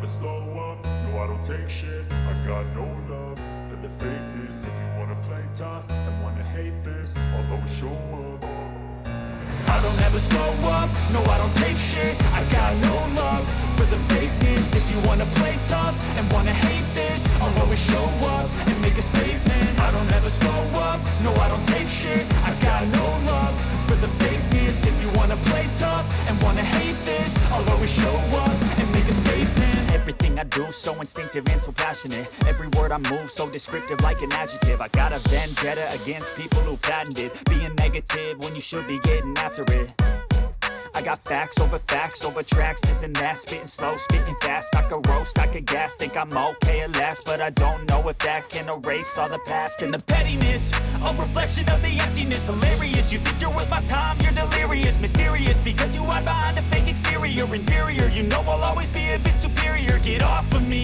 slow up, no I don't take shit. I got no love for the fakeness. If you wanna play tough and wanna hate this, I'll always show up. I don't ever slow up, no I don't take shit. I got no love for the fakeness. If you wanna play tough and wanna hate this, I'll always show up and make a statement. I don't ever slow up, no I don't take shit. I got no love for the fakeness. If you wanna play tough and wanna hate this, I'll always show up and make a statement. Everything I do so instinctive and so passionate. Every word I move so descriptive like an adjective. I got a vendetta against people who patented being negative when you should be getting after it. I got facts over tracks, this and that. Spitting slow, spitting fast. I could roast, I could gas. Think I'm okay at last, but I don't know if that can erase all the past. And the pettiness, a reflection of the emptiness. Hilarious, you think you're worth my time, you're delirious. Mysterious, because you hide behind a fake exterior. Inferior, you know I'll always be a bit superior. Get off